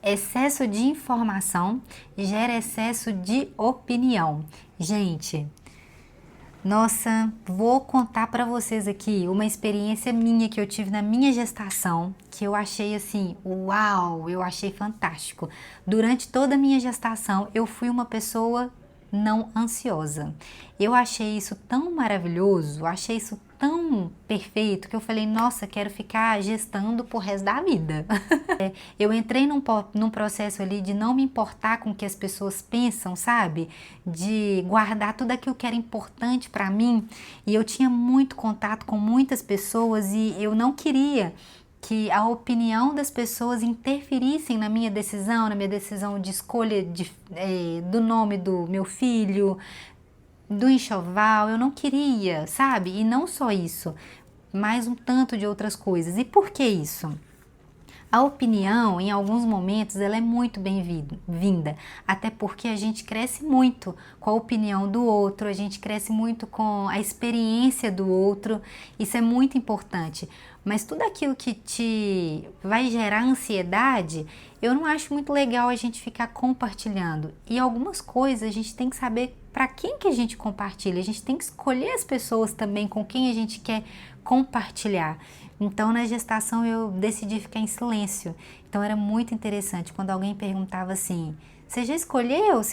Excesso de informação gera excesso de opinião. Gente, nossa, vou contar para vocês aqui uma experiência minha que eu tive na minha gestação, que eu achei assim, uau, eu achei fantástico. Durante toda a minha gestação, eu fui uma pessoa não ansiosa. Eu achei isso tão maravilhoso, achei isso tão perfeito que eu falei, nossa, quero ficar gestando pro resto da vida. Eu entrei num processo ali de não me importar com o que as pessoas pensam, sabe? De guardar tudo aquilo que era importante para mim. E eu tinha muito contato com muitas pessoas e eu não queria que a opinião das pessoas interferissem na minha decisão de escolha do nome do meu filho, do enxoval. Eu não queria, sabe? E não só isso, mais um tanto de outras coisas. E por que isso? A opinião, em alguns momentos, ela é muito bem-vinda, até porque a gente cresce muito com a opinião do outro, a gente cresce muito com a experiência do outro, isso é muito importante. Mas tudo aquilo que te vai gerar ansiedade, eu não acho muito legal a gente ficar compartilhando. E algumas coisas a gente tem que saber para quem que a gente compartilha, a gente tem que escolher as pessoas também com quem a gente quer compartilhar. Então, na gestação, eu decidi ficar em silêncio. Então, era muito interessante quando alguém perguntava assim: você já escolheu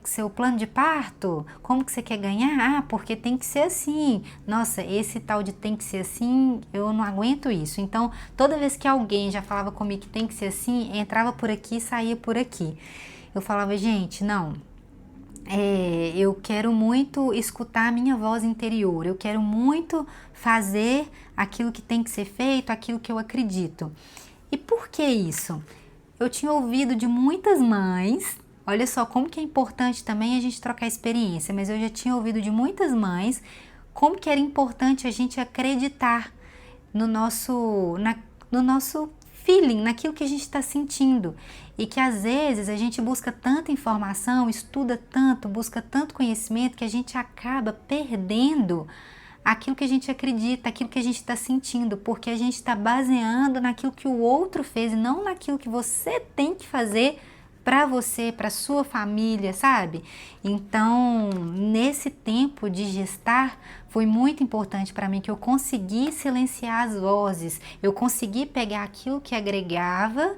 seu plano de parto? Como que você quer ganhar? Ah, porque tem que ser assim. Nossa, esse tal de tem que ser assim, eu não aguento isso. Então, toda vez que alguém já falava comigo que tem que ser assim, entrava por aqui e saía por aqui. Eu falava, gente, não. Eu quero muito escutar a minha voz interior, eu quero muito fazer aquilo que tem que ser feito, aquilo que eu acredito. E por que isso? Eu tinha ouvido de muitas mães, olha só como que é importante também a gente trocar experiência, mas eu já tinha ouvido de muitas mães como que era importante a gente acreditar no nosso feeling, naquilo que a gente está sentindo. E que às vezes a gente busca tanta informação, estuda tanto, busca tanto conhecimento que a gente acaba perdendo aquilo que a gente acredita, aquilo que a gente está sentindo, porque a gente está baseando naquilo que o outro fez e não naquilo que você tem que fazer para você, para sua família, sabe? Então, nesse tempo de gestar, foi muito importante para mim que eu consegui silenciar as vozes, eu consegui pegar aquilo que agregava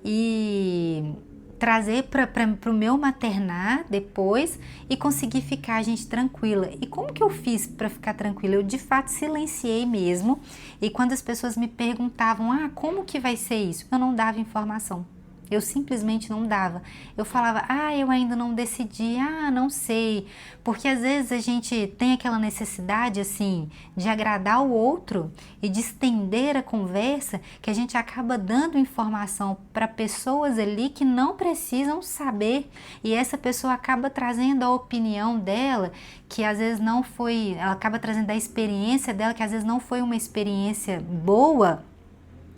e trazer para o meu maternar depois e conseguir ficar, gente, tranquila. E como que eu fiz para ficar tranquila? Eu de fato silenciei mesmo, e quando as pessoas me perguntavam, como que vai ser isso? Eu não dava informação. Eu simplesmente não dava. Eu falava, eu ainda não decidi, não sei. Porque às vezes a gente tem aquela necessidade, assim, de agradar o outro e de estender a conversa, que a gente acaba dando informação para pessoas ali que não precisam saber. E essa pessoa acaba trazendo a opinião dela, que às vezes não foi, ela acaba trazendo a experiência dela, que às vezes não foi uma experiência boa,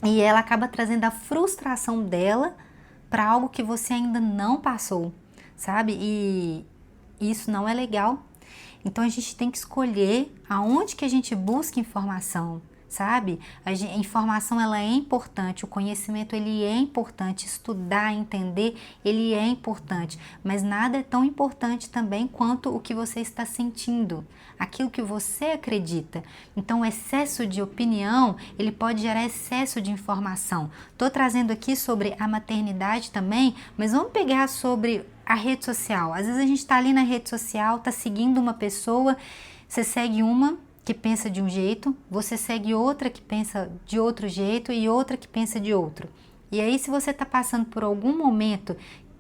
e ela acaba trazendo a frustração dela para algo que você ainda não passou, sabe? E isso não é legal. Então a gente tem que escolher aonde que a gente busca informação, sabe? A informação, ela é importante, o conhecimento, ele é importante, estudar, entender, ele é importante, mas nada é tão importante também quanto o que você está sentindo, aquilo que você acredita. Então o excesso de opinião, ele pode gerar excesso de informação. Estou trazendo aqui sobre a maternidade também, mas vamos pegar sobre a rede social. Às vezes a gente está ali na rede social, está seguindo uma pessoa, você segue uma que pensa de um jeito, você segue outra que pensa de outro jeito e outra que pensa de outro. E aí, se você está passando por algum momento,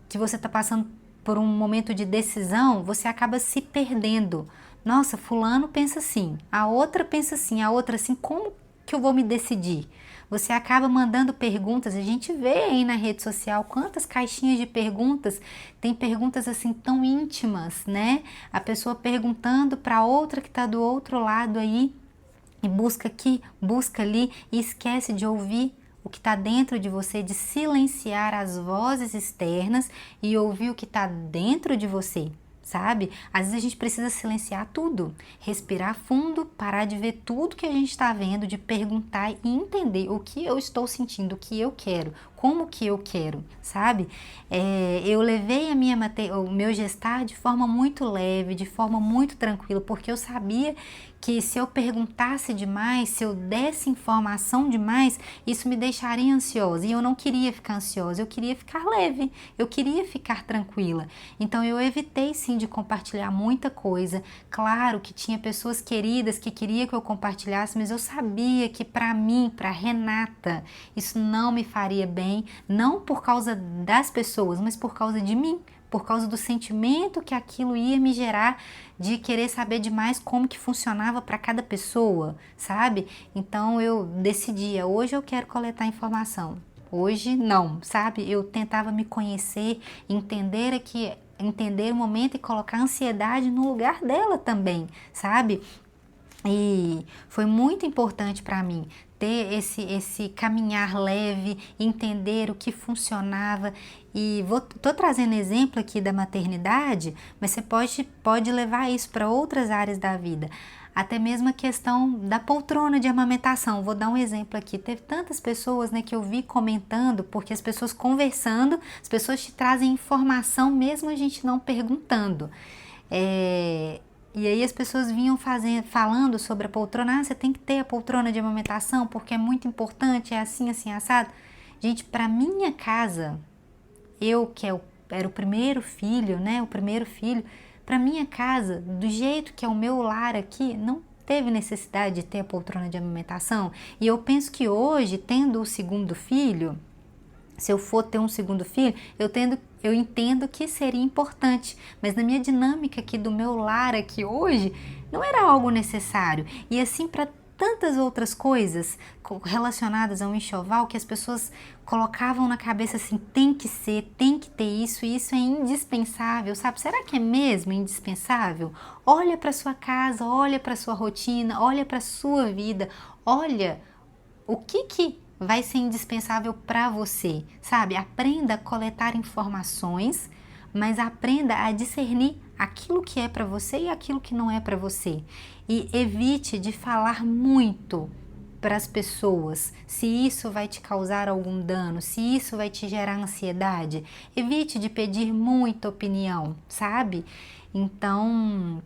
que você está passando por um momento de decisão, você acaba se perdendo. Nossa, fulano pensa assim, a outra pensa assim, a outra assim, como que eu vou me decidir? Você acaba mandando perguntas, a gente vê aí na rede social quantas caixinhas de perguntas, tem perguntas assim tão íntimas, né? A pessoa perguntando para outra que está do outro lado aí, e busca aqui, busca ali, e esquece de ouvir o que está dentro de você, de silenciar as vozes externas e ouvir o que está dentro de você. Sabe? Às vezes a gente precisa silenciar tudo, respirar fundo, parar de ver tudo que a gente está vendo, de perguntar e entender o que eu estou sentindo, o que eu quero, como que eu quero, sabe? Eu levei o meu gestar de forma muito leve, de forma muito tranquila, porque eu sabia que se eu perguntasse demais, se eu desse informação demais, isso me deixaria ansiosa. E eu não queria ficar ansiosa, eu queria ficar leve, eu queria ficar tranquila. Então eu evitei sim de compartilhar muita coisa. Claro que tinha pessoas queridas que queriam que eu compartilhasse, mas eu sabia que para mim, para Renata, isso não me faria bem, não por causa das pessoas, mas por causa de mim, por causa do sentimento que aquilo ia me gerar de querer saber demais como que funcionava para cada pessoa, sabe? Então eu decidia, hoje eu quero coletar informação, hoje não, sabe? Eu tentava me conhecer, entender o momento e colocar a ansiedade no lugar dela também, sabe? E foi muito importante para mim ter esse caminhar leve, entender o que funcionava. E tô trazendo exemplo aqui da maternidade, mas você pode levar isso para outras áreas da vida. Até mesmo a questão da poltrona de amamentação. Vou dar um exemplo aqui. Teve tantas pessoas, né, que eu vi comentando, porque as pessoas conversando, as pessoas te trazem informação mesmo a gente não perguntando. E aí as pessoas vinham falando sobre a poltrona, você tem que ter a poltrona de amamentação porque é muito importante, é assim, assim, assado. Gente, para minha casa, eu que era o primeiro filho, né, para minha casa, do jeito que é o meu lar aqui, não teve necessidade de ter a poltrona de amamentação. E eu penso que hoje, tendo o segundo filho, se eu for ter um segundo filho, eu entendo que seria importante, mas na minha dinâmica aqui do meu lar aqui hoje, não era algo necessário. E assim para tantas outras coisas relacionadas ao enxoval que as pessoas colocavam na cabeça assim, tem que ser, tem que ter isso, e isso é indispensável, sabe? Será que é mesmo indispensável? Olha para sua casa, olha para sua rotina, olha para sua vida, olha o que vai ser indispensável para você, sabe? Aprenda a coletar informações, mas aprenda a discernir aquilo que é para você e aquilo que não é para você. E evite de falar muito para as pessoas, se isso vai te causar algum dano, se isso vai te gerar ansiedade. Evite de pedir muita opinião, sabe? Então,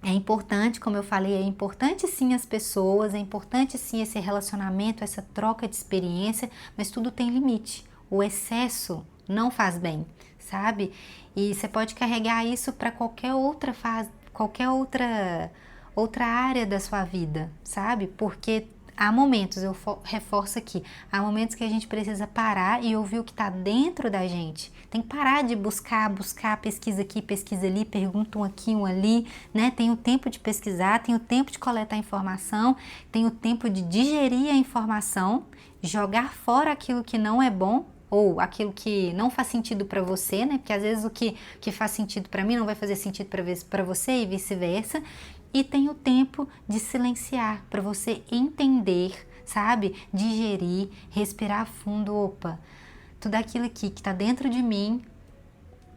é importante, como eu falei, é importante sim as pessoas, é importante sim esse relacionamento, essa troca de experiência, mas tudo tem limite. O excesso não faz bem, sabe? E você pode carregar isso para qualquer outra fase, qualquer outra área da sua vida, sabe? Porque há momentos, eu reforço aqui, há momentos que a gente precisa parar e ouvir o que está dentro da gente. Tem que parar de buscar, pesquisa aqui, pesquisa ali, pergunta um aqui, um ali, né? Tem o tempo de pesquisar, tem o tempo de coletar informação, tem o tempo de digerir a informação, jogar fora aquilo que não é bom ou aquilo que não faz sentido para você, né? Porque às vezes o que faz sentido para mim não vai fazer sentido para você e vice-versa. E tem o tempo de silenciar para você entender, sabe? Digerir, respirar fundo, opa, tudo aquilo aqui que está dentro de mim,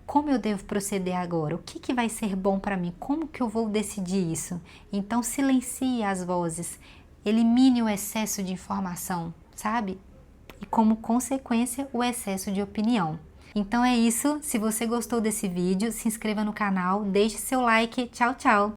como eu devo proceder agora? O que vai ser bom para mim? Como que eu vou decidir isso? Então silencie as vozes, elimine o excesso de informação, sabe? E como consequência, o excesso de opinião. Então é isso, se você gostou desse vídeo, se inscreva no canal, deixe seu like, tchau, tchau!